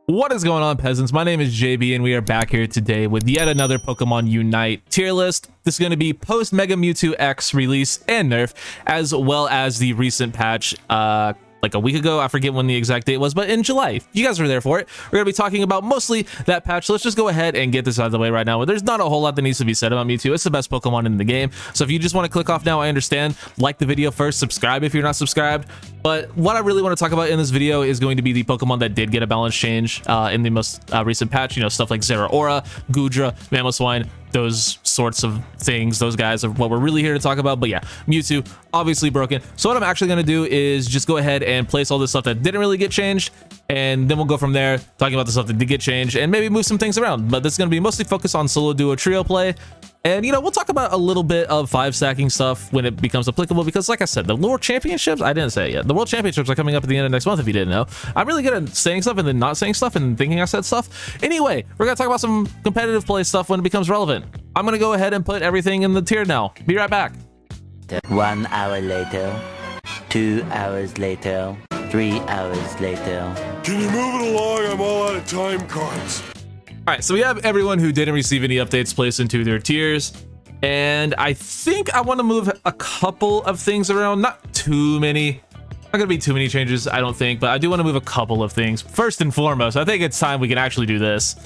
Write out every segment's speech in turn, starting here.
What is going on, peasants? My name is JB and we are back here today with yet another Pokemon Unite tier list. This is going to be post Mega Mewtwo X release and nerf, as well as the recent patch like a week ago. I forget when the exact date was, but in July. You guys were there for it. We're going to be talking about mostly that patch. So let's just go ahead and get this out of the way right now. There's not a whole lot that needs to be said about Mewtwo. It's the best Pokemon in the game. So if you just want to click off now, I understand. Like the video first, subscribe if you're not subscribed. But what I really want to talk about in this video is going to be the Pokemon that did get a balance change in the most recent patch. You know, stuff like Zeraora, Goodra, Mamoswine, those sorts of things. Those guys are what we're really here to talk about. But yeah, Mewtwo obviously broken. So what I'm actually going to do is just go ahead and place all this stuff that didn't really get changed, and then we'll go from there talking about the stuff that did get changed and maybe move some things around. But this is going to be mostly focused on solo, duo, trio play. And, you know, we'll talk about a little bit of 5-stacking stuff when it becomes applicable, because like I said, the World Championships, I didn't say it yet. The World Championships are coming up at the end of next month, if you didn't know. I'm really good at saying stuff and then not saying stuff and thinking I said stuff. Anyway, we're going to talk about some competitive play stuff when it becomes relevant. I'm going to go ahead and put everything in the tier now. Be right back. 1 hour later, 2 hours later, 3 hours later. Can you move it along? I'm all out of time cards. All right, so we have everyone who didn't receive any updates placed into their tiers, and I think I want to move a couple of things around. Not too many. Not gonna be too many changes, I don't think, but I do want to move a couple of things. First and foremost, I think it's time we can actually do this.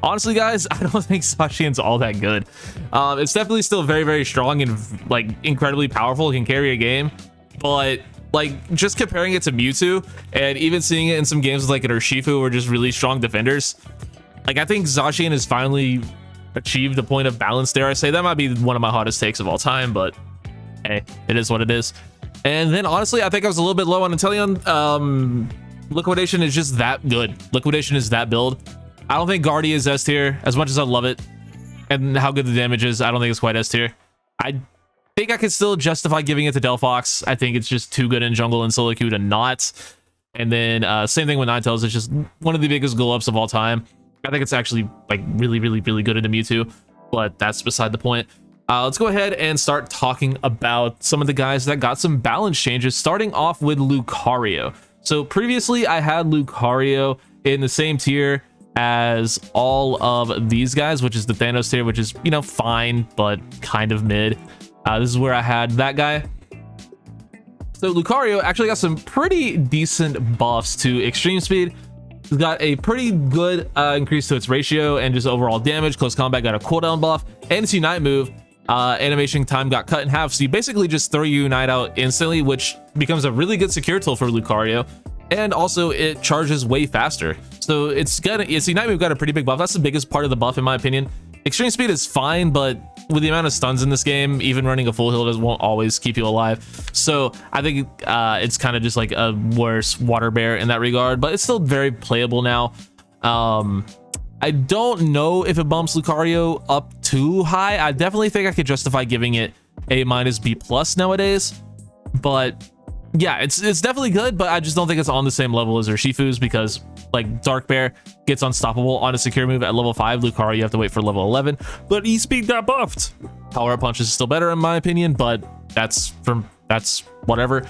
Honestly, guys, I don't think Zacian's all that good. It's definitely still very, very strong and like incredibly powerful. It can carry a game, but like just comparing it to Mewtwo and even seeing it in some games with like an Urshifu who are just really strong defenders, like I think Zacian has finally achieved a point of balance, dare I say. That might be one of my hottest takes of all time, but hey, it is what it is. And then honestly, I think I was a little bit low on inteleon. Liquidation is just that good. Liquidation is that build. I don't think Guardia is S tier, as much as I love it and how good the damage is. I don't think it's quite S tier. I think I could still justify giving it to Delphox. I think it's just too good in jungle and solo queue to not. And then same thing with Ninetales. It's just one of the biggest glow ups of all time. I think it's actually like really, really, really good into Mewtwo, but that's beside the point. Let's go ahead and start talking about some of the guys that got some balance changes, starting off with Lucario. So previously I had Lucario in the same tier as all of these guys, which is the Thanos tier, which is, you know, fine, but kind of mid. This is where I had that guy. So Lucario actually got some pretty decent buffs to extreme speed. It's got a pretty good increase to its ratio and just overall damage. Close combat got a cooldown buff, and its Unite move, animation time got cut in half. So you basically just throw your Unite out instantly, which becomes a really good secure tool for Lucario. And also it charges way faster. So its Unite move got a pretty big buff. That's the biggest part of the buff in my opinion. Extreme speed is fine, but with the amount of stuns in this game, even running a full heal won't always keep you alive. So I think it's kind of just like a worse water bear in that regard, but it's still very playable now. I don't know if it bumps Lucario up too high. I definitely think I could justify giving it A-, B+ nowadays, but yeah, it's definitely good, but I just don't think it's on the same level as Urshifu's, because like Dark Bear gets unstoppable on a secure move at level 5. Lucario, you have to wait for level 11, but E-speed got buffed. Power Up Punch is still better in my opinion, but that's whatever.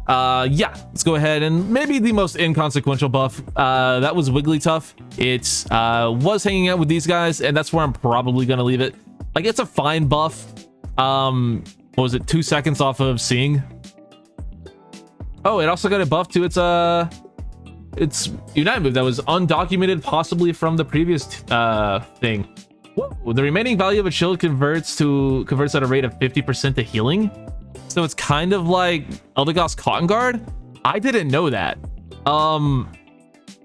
Yeah, let's go ahead and maybe the most inconsequential buff, that was Wigglytuff. It was hanging out with these guys, and that's where I'm probably gonna leave it. Like, it's a fine buff. What was it, 2 seconds off of seeing? Oh, it also got a buff to its Unite move that was undocumented, possibly from the previous thing. Whoa. The remaining value of a shield converts at a rate of 50% to healing. So it's kind of like Eldegoss Cotton Guard. I didn't know that.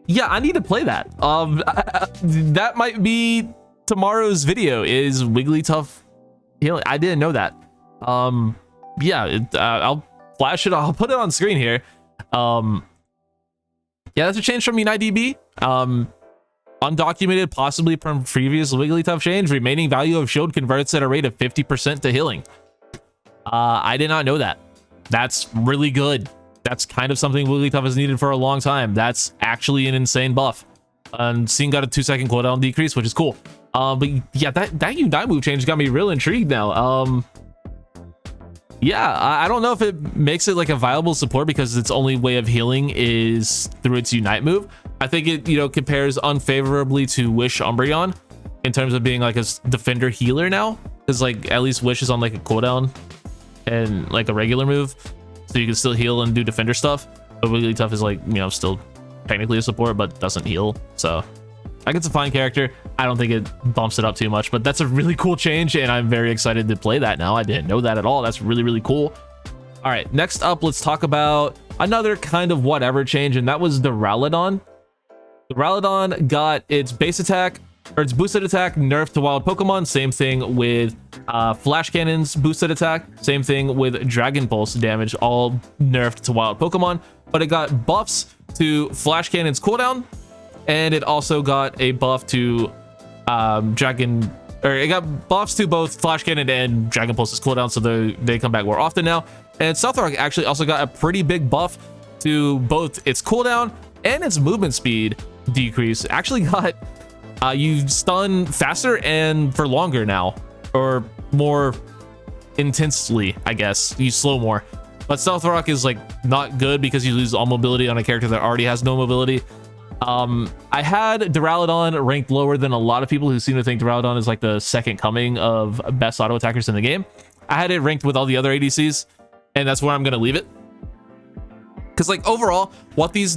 Yeah, I need to play that. That might be tomorrow's video, is Wigglytuff healing. I didn't know that. Yeah, I'll flash it. I'll put it on screen here. Yeah, that's a change from Unite DB. Undocumented, possibly from previous Wigglytuff change. Remaining value of shield converts at a rate of 50% to healing. I did not know that. That's really good. That's kind of something Wigglytuff has needed for a long time. That's actually an insane buff. And Scene got a 2-second cooldown decrease, which is cool. But yeah, that Unite move change got me real intrigued now. Yeah, I don't know if it makes it like a viable support because its only way of healing is through its Unite move, I think it, you know, compares unfavorably to Wish Umbreon in terms of being like a defender healer now, because like at least Wish is on like a cooldown and like a regular move, so you can still heal and do defender stuff. But Wigglytuff is like, you know, still technically a support but doesn't heal. So I think it's a fine character. I don't think it bumps it up too much, but that's a really cool change, and I'm very excited to play that now. I didn't know that at all. That's really, really cool. All right, next up, let's talk about another kind of whatever change, and that was the Duraludon. The Duraludon got its base attack, or its boosted attack, nerfed to wild Pokemon. Same thing with Flash Cannon's boosted attack. Same thing with Dragon Pulse damage, all nerfed to wild Pokemon. But it got buffs to Flash Cannon's cooldown, and it also got a buff to it got buffs to both Flash Cannon and Dragon Pulse's cooldown, so they come back more often now. And Zoroark actually also got a pretty big buff to both its cooldown and its movement speed decrease. Actually got you stun faster and for longer now, or more intensely, I guess. You slow more. But Zoroark is like not good because you lose all mobility on a character that already has no mobility. I had Duraludon ranked lower than a lot of people who seem to think Duraludon is like the second coming of best auto attackers in the game. I had it ranked with all the other ADCs, and that's where I'm going to leave it. Because like overall, what these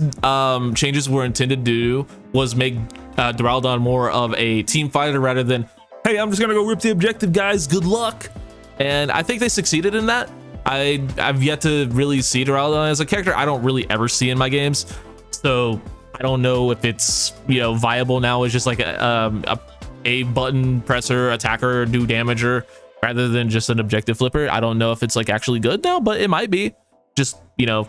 changes were intended to do was make Duraludon more of a team fighter rather than, hey, I'm just going to go rip the objective, guys, good luck. And I think they succeeded in that. I've yet to really see Duraludon as a character I don't really ever see in my games. So I don't know if it's, you know, viable now as just like a button presser, attacker, do damager, rather than just an objective flipper. I don't know if it's like actually good now, but it might be. Just, you know,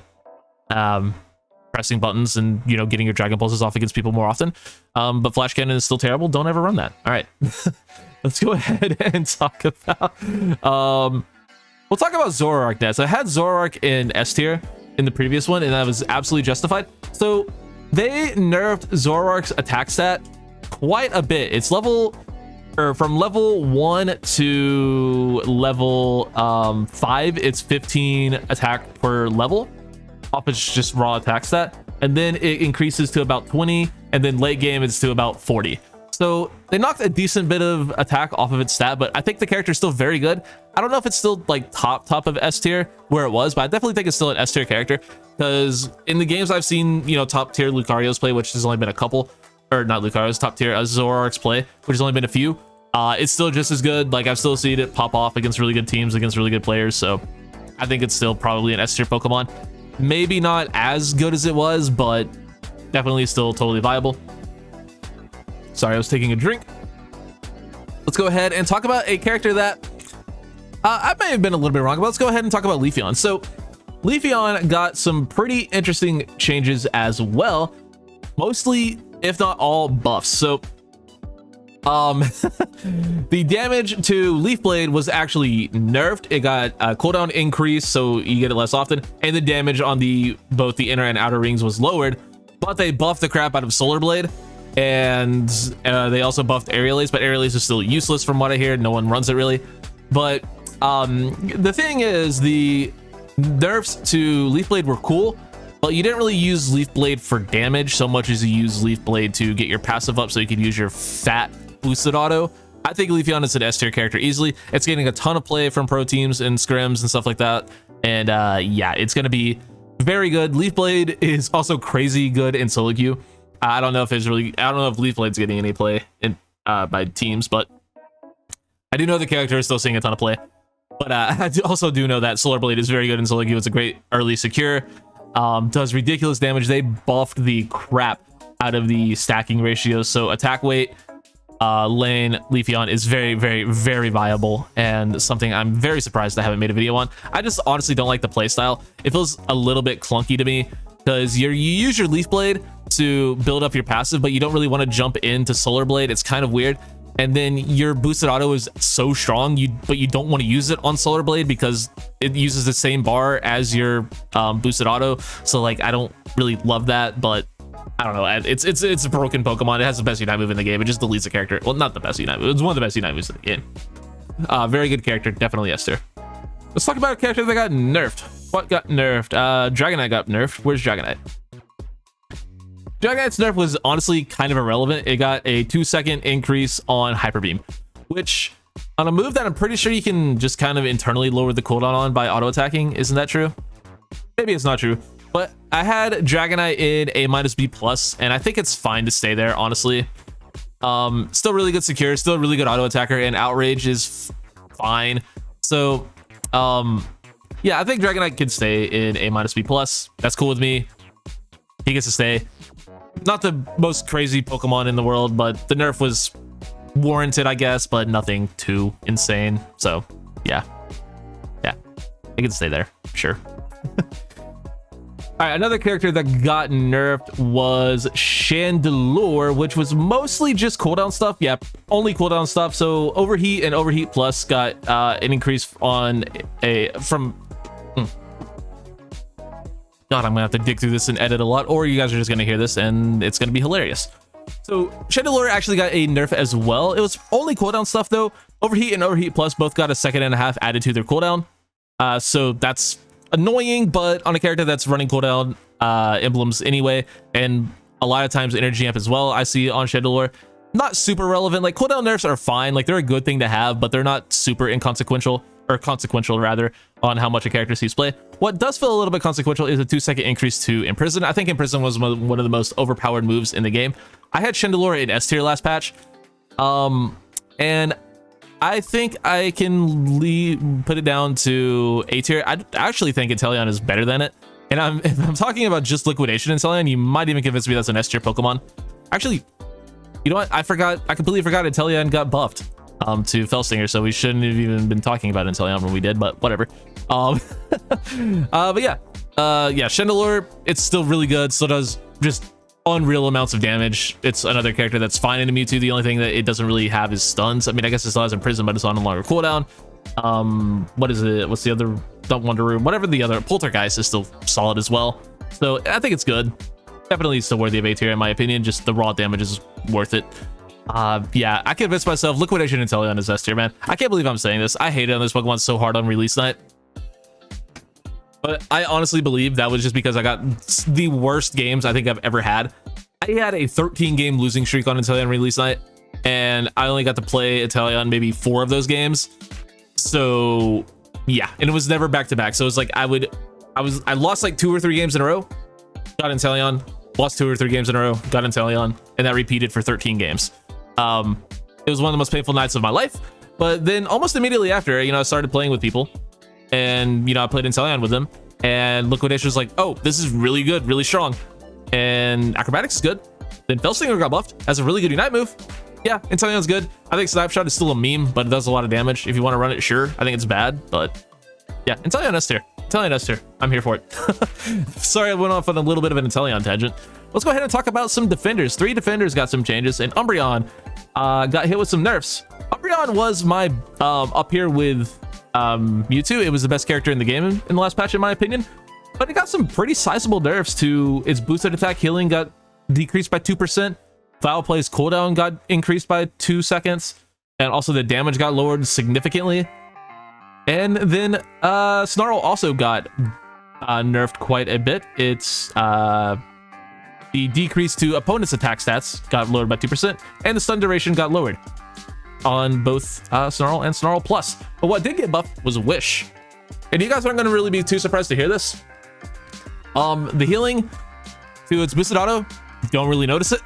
pressing buttons and, you know, getting your Dragon Pulses off against people more often. But Flash Cannon is still terrible. Don't ever run that. All right. Let's go ahead and talk about we'll talk about Zoroark next. I had Zoroark in S tier in the previous one, and that was absolutely justified. So they nerfed Zoroark's attack stat quite a bit. It's from level 1 to level 5, it's 15 attack per level off its just raw attack stat, and then it increases to about 20, and then late game it's to about 40. So they knocked a decent bit of attack off of its stat, but I think the character is still very good. I don't know if it's still like top of S tier where it was, but I definitely think it's still an S tier character, because in the games I've seen, you know, top tier Lucarios play, which has only been a couple, or not Lucarios, top tier Zoroark's play, which has only been a few. It's still just as good. Like, I've still seen it pop off against really good teams, against really good players. So I think it's still probably an S tier Pokemon. Maybe not as good as it was, but definitely still totally viable. Sorry, I was taking a drink. Let's go ahead and talk about a character that I may have been a little bit wrong about. Let's go ahead and talk about Leafeon. So Leafeon got some pretty interesting changes as well. Mostly, if not all, buffs. So the damage to Leaf Blade was actually nerfed. It got a cooldown increase, so you get it less often, and the damage on both the inner and outer rings was lowered, but they buffed the crap out of Solar Blade, and they also buffed Aerial Ace, but Aerial Ace is still useless from what I hear. No one runs it really. But the thing is, the nerfs to Leaf Blade were cool, but you didn't really use Leaf Blade for damage so much as you use Leaf Blade to get your passive up so you could use your fat boosted auto. I think Leafeon is an S tier character easily. It's getting a ton of play from pro teams and scrims and stuff like that. And yeah, it's going to be very good. Leaf Blade is also crazy good in solo queue. I don't know if Leaf Blade's getting any play in by teams, but I do know the character is still seeing a ton of play. But I also do know that Solar Blade is very good in solo queue. It's a great early secure. Does ridiculous damage. They buffed the crap out of the stacking ratios. So attack weight, lane, Leafeon is very, very, very viable, and something I'm very surprised I haven't made a video on. I just honestly don't like the playstyle. It feels a little bit clunky to me, because you use your Leaf Blade to build up your passive, but you don't really want to jump into Solar Blade. It's kind of weird. And then your boosted auto is so strong, but you don't want to use it on Solar Blade because it uses the same bar as your boosted auto. So like, I don't really love that, but I don't know. It's a broken Pokemon. It has the best Unite move in the game. It just deletes the character. Well, not the best Unite move. It's one of the best Unite moves in the game. Very good character. Definitely S tier. Let's talk about a character that got nerfed. What got nerfed? Dragonite got nerfed. Where's Dragonite? Dragonite's nerf was honestly kind of irrelevant. It got a 2-second increase on Hyper Beam, which on a move that I'm pretty sure you can just kind of internally lower the cooldown on by auto attacking. Isn't that true? Maybe it's not true, but I had Dragonite in A-B+, and I think it's fine to stay there, honestly. Still really good secure, still a really good auto attacker, and outrage is fine. So yeah, I think Dragonite can stay in A-B+. That's cool with me. He gets to stay. Not the most crazy Pokemon in the world, but the nerf was warranted, I guess, but nothing too insane. So yeah, I can stay there, sure. All right, another character that got nerfed was Chandelure, which was mostly just cooldown stuff. Yeah, only cooldown stuff. So Overheat and Overheat Plus got an increase on God, I'm gonna have to dig through this and edit a lot, or you guys are just gonna hear this and it's gonna be hilarious. So Chandelure actually got a nerf as well. It was only cooldown stuff though. Overheat and Overheat Plus both got a 1.5 seconds added to their cooldown. So that's annoying, but on a character that's running cooldown emblems anyway, and a lot of times energy amp as well, I see on Chandelure. Not super relevant. Like, cooldown nerfs are fine, like they're a good thing to have, but they're not super inconsequential, or consequential rather, on how much a character sees play. What does feel a little bit consequential is a 2-second increase to Imprison. I think Imprison was one of the most overpowered moves in the game. I had Chandelure in S tier last patch, and I think I can put it down to A tier. I actually think Inteleon is better than it. And if I'm talking about just liquidation Inteleon, you might even convince me that's an S tier Pokemon. Actually, you know what? I completely forgot Inteleon got buffed to Felstinger, so we shouldn't have even been talking about Inteleon when we did, but whatever. But yeah, Chandelure, it's still really good. Still does just unreal amounts of damage. It's another character that's fine in a Mewtwo. The only thing that it doesn't really have is stuns. I mean, I guess it still has Imprison, but it's on a longer cooldown. What is it? What's the other? Don't Wonder, whatever the other. Poltergeist is still solid as well. So I think it's good. Definitely still worthy of A tier in my opinion. Just the raw damage is worth it. Yeah, I convinced myself Liquidation Inteleon is S tier, man. I can't believe I'm saying this. I hated on this Pokemon so hard on release night. But I honestly believe that was just because I got the worst games I think I've ever had. I had a 13-game losing streak on Inteleon release night, and I only got to play Inteleon maybe 4 of those games. So yeah, and it was never back-to-back. So it's like I lost like 2 or 3 games in a row, got Inteleon, lost 2 or 3 games in a row, got Inteleon, and that repeated for 13 games. It was one of the most painful nights of my life. But then almost immediately after, I started playing with people, and I played Inteleon with them, and Liquidation was like, oh, this is really good, really strong, and Acrobatics is good. Then Felstinger got buffed, has a really good Unite move. Yeah, Inteleon's good. I think Snapshot is still a meme, but it does a lot of damage. If you want to run it, sure. I think it's bad, but yeah, Inteleon S tier. Inteleon S tier. I'm here for it. Sorry, I went off on a little bit of an Inteleon tangent. Let's go ahead and talk about some defenders. 3 defenders got some changes, and Umbreon got hit with some nerfs. Umbreon was my up here with Mewtwo. It was the best character in the game in the last patch, in my opinion. But it got some pretty sizable nerfs to its boosted attack. Healing got decreased by 2%. Foul Play's cooldown got increased by 2 seconds. And also the damage got lowered significantly. And then Snarl also got nerfed quite a bit. It's the decrease to opponent's attack stats got lowered by 2%, and the stun duration got lowered on both Snarl and Snarl Plus. But what did get buffed was Wish. And you guys aren't going to really be too surprised to hear this. The healing to its boosted auto, don't really notice it.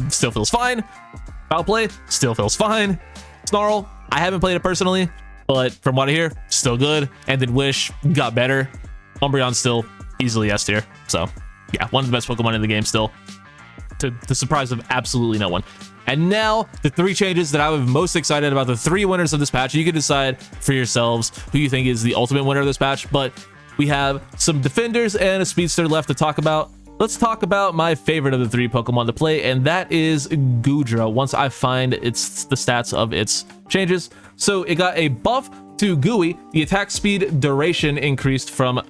Still feels fine. Foul Play still feels fine. Snarl, I haven't played it personally, but from what I hear, still good. And then Wish got better. Umbreon still easily S tier. So yeah, one of the best Pokemon in the game still, to the surprise of absolutely no one. And now the 3 changes that I was most excited about, the 3 winners of this patch. You can decide for yourselves who you think is the ultimate winner of this patch, but we have some defenders and a speedster left to talk about. Let's talk about my favorite of the 3 Pokemon to play, and that is Goodra, once I find the stats of its changes. So it got a buff to Gooey. The attack speed duration increased from,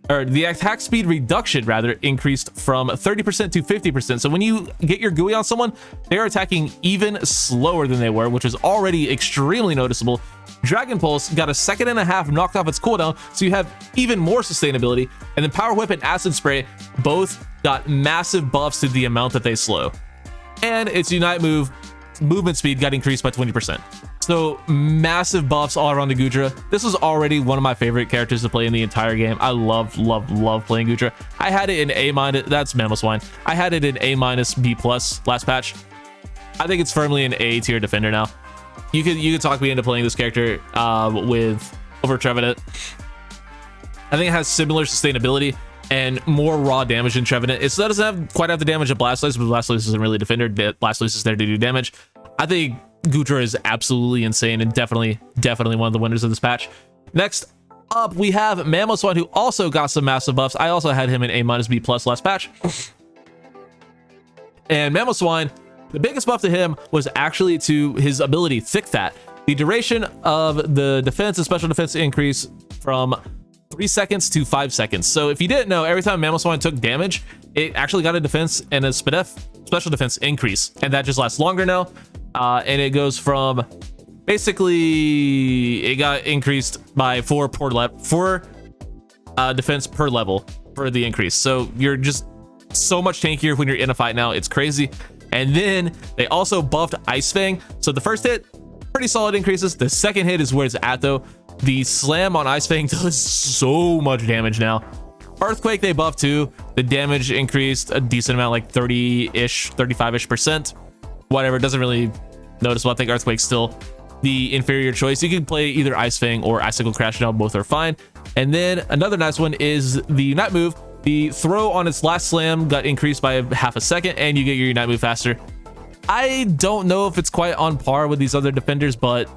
or the attack speed reduction rather, increased from 30% to 50%. So when you get your Gooey on someone, they're attacking even slower than they were, which is already extremely noticeable. Dragon Pulse got a 1.5 seconds knocked off its cooldown, so you have even more sustainability. And then Power Whip and Acid Spray both got massive buffs to the amount that they slow. And its Unite move, movement speed got increased by 20%. So massive buffs all around the Goodra. This was already one of my favorite characters to play in the entire game. I love playing Goodra. I had it in A-, that's mamoswine. I had it in A-, B+ last patch. I think it's firmly an A tier defender now. You could talk me into playing this character with over Trevenant. I think it has similar sustainability and more raw damage than Trevenant. It still doesn't quite have the damage of Blastoise, but Blastoise isn't really a defender. Blastoise is there to do damage. I think Goodra is absolutely insane and definitely one of the winners of this patch. Next up, we have Mamoswine, who also got some massive buffs. I also had him in A-, B+ last patch. And Mamoswine, the biggest buff to him was actually to his ability, Thick Fat. The duration of the defense and special defense increase from 3 seconds to 5 seconds. So if you didn't know, every time Mamoswine took damage, it actually got a defense and a special defense increase. And that just lasts longer now. And it goes from basically, it got increased by 4 defense per level for the increase. So you're just so much tankier when you're in a fight now. It's crazy. And then they also buffed Ice Fang. So the first hit, pretty solid increases. The second hit is where it's at though. The slam on Ice Fang does so much damage now. Earthquake they buffed too. The damage increased a decent amount, like 30-ish, 35-ish%. Whatever, it doesn't really noticeable. I think Earthquake's still the inferior choice. You can play either Ice Fang or Icicle Crash now, both are fine. And then another nice one is the Unite move. The throw on its last slam got increased by 0.5 seconds, and you get your Unite move faster. I don't know if it's quite on par with these other defenders, but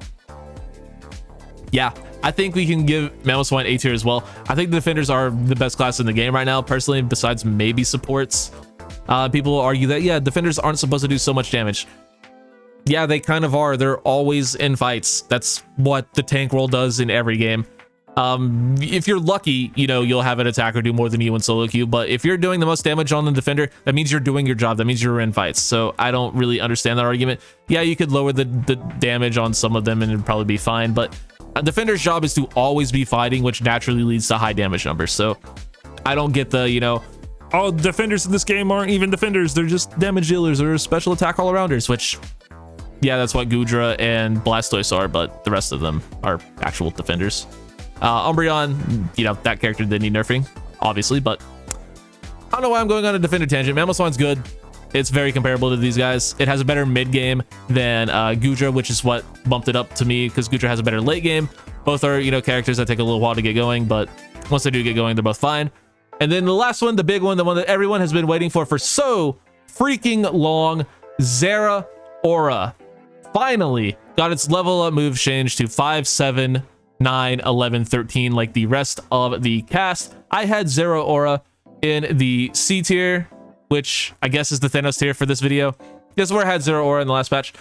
yeah, I think we can give Mamoswine A tier as well. I think the defenders are the best class in the game right now, personally, besides maybe supports. People will argue that, yeah, defenders aren't supposed to do so much damage. Yeah, they kind of are. They're always in fights. That's what the tank role does in every game. If you're lucky, you know, you'll have an attacker do more than you in solo queue, but if you're doing the most damage on the defender, that means you're doing your job. That means you're in fights. So I don't really understand that argument. Yeah, you could lower the damage on some of them and it'd probably be fine, but a defender's job is to always be fighting, which naturally leads to high damage numbers. So I don't get the, you know, oh, defenders in this game aren't even defenders. They're just damage dealers or special attack all-arounders, which, yeah, that's what Goodra and Blastoise are, but the rest of them are actual defenders. Umbreon, you know, that character didn't need nerfing, obviously, but I don't know why I'm going on a defender tangent. Mamoswine's good. It's very comparable to these guys. It has a better mid game than Goodra, which is what bumped it up to me, because Goodra has a better late game. Both are, you know, characters that take a little while to get going, but once they do get going, they're both fine. And then the last one, the big one, the one that everyone has been waiting for so freaking long, Zeraora finally got its level up move changed to 5, 7, 9, 11, 13, like the rest of the cast. I had Zeraora in the C tier, which I guess is the Thanos tier for this video. This is where I had Zeraora in the last patch.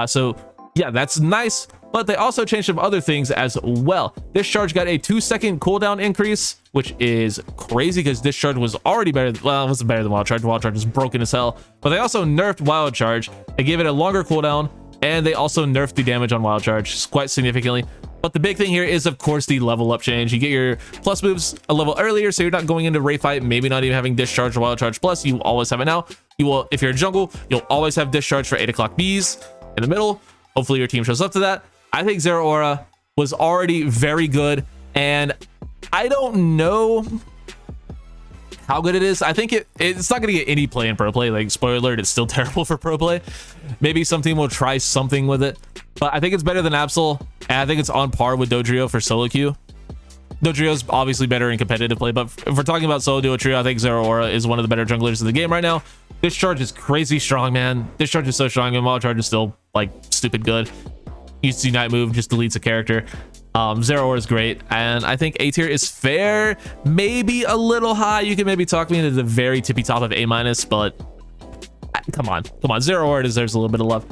So yeah, that's nice, but they also changed some other things as well. Discharge got a 2-second cooldown increase, which is crazy because Discharge was already better. Well, it wasn't better than Wild Charge. Wild Charge is broken as hell, but they also nerfed Wild Charge. They gave it a longer cooldown, and they also nerfed the damage on Wild Charge quite significantly. But the big thing here is, of course, the level up change. You get your plus moves a level earlier, so you're not going into Ray Fight, maybe not even having Discharge or Wild Charge Plus. You always have it now. You will, if you're a jungle, you'll always have Discharge for 8 o'clock Bs in the middle. Hopefully your team shows up to that. I think Zeraora was already very good, and I don't know how good it is. I think it's not going to get any play in pro play. Like, spoiler alert, it's still terrible for pro play. Maybe some team will try something with it, but I think it's better than Absol, and I think it's on par with Dodrio for solo queue. Dodrio's obviously better in competitive play, but if we're talking about solo duo trio, I think Zeraora is one of the better junglers in the game right now. Discharge is crazy strong, man. Discharge is so strong, and Wild Charge is still like stupid good. Use Unite move, just deletes a character. Zeraora is great, and I think A tier is fair, maybe a little high. You can maybe talk me into the very tippy top of A-, but come on, Zeraora deserves a little bit of love.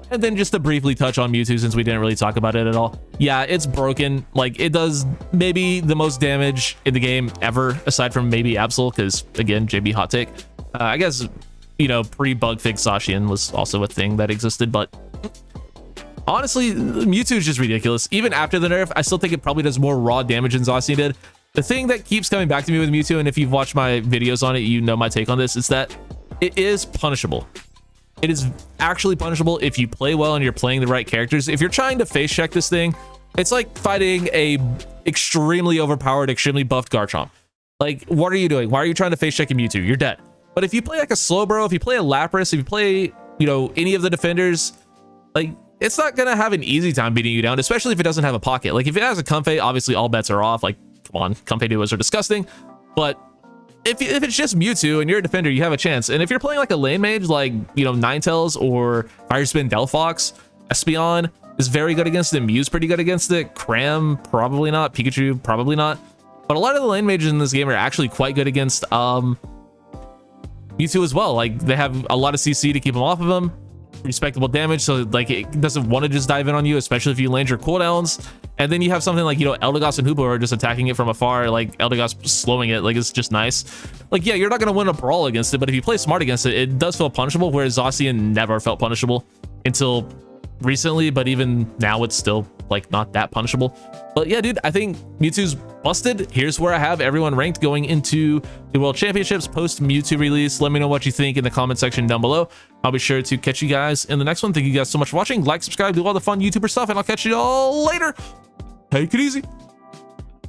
And then just to briefly touch on Mewtwo, since we didn't really talk about it at all. Yeah, it's broken. Like, it does maybe the most damage in the game ever, aside from maybe Absol, because again, JB hot take. I guess, you know, pre-bug fix Zacian was also a thing that existed, but Honestly, Mewtwo is just ridiculous. Even after the nerf, I still think it probably does more raw damage than Zacian did. The thing that keeps coming back to me with Mewtwo, and if you've watched my videos on it, you know my take on this, is that it is punishable. It is actually punishable if you play well and you're playing the right characters. If you're trying to face check this thing, it's like fighting a extremely overpowered, extremely buffed Garchomp. Like, what are you doing? Why are you trying to face check a Mewtwo? You're dead. But if you play like a Slowbro, if you play a Lapras, if you play, you know, any of the defenders, like, it's not gonna have an easy time beating you down, especially if it doesn't have a pocket. Like, if it has a Comfey, obviously all bets are off. Like, come on, Comfey duos are disgusting. But if it's just Mewtwo and you're a defender, you have a chance. And if you're playing like a lane mage, like, you know, Ninetales or Fire Spin Delphox, Espeon is very good against it. Mew's pretty good against it. Cram, probably not. Pikachu, probably not. But a lot of the lane mages in this game are actually quite good against Mewtwo as well. Like, they have a lot of CC to keep them off of him. Respectable damage, so like it doesn't want to just dive in on you, especially if you land your cooldowns. And then you have something like, you know, Eldegoss and Hoopo are just attacking it from afar, like Eldegoss slowing it. Like, it's just nice. Like, yeah, you're not going to win a brawl against it, but if you play smart against it, it does feel punishable, whereas Zacian never felt punishable until recently. But even now, it's still like not that punishable. But yeah, dude, I think Mewtwo's busted. Here's where I have everyone ranked going into the World Championships post Mewtwo release. Let me know what you think in the comment section down below. I'll be sure to catch you guys in the next one. Thank you guys so much for watching. Like, subscribe, do all the fun YouTuber stuff, and I'll catch you all later. Take it easy.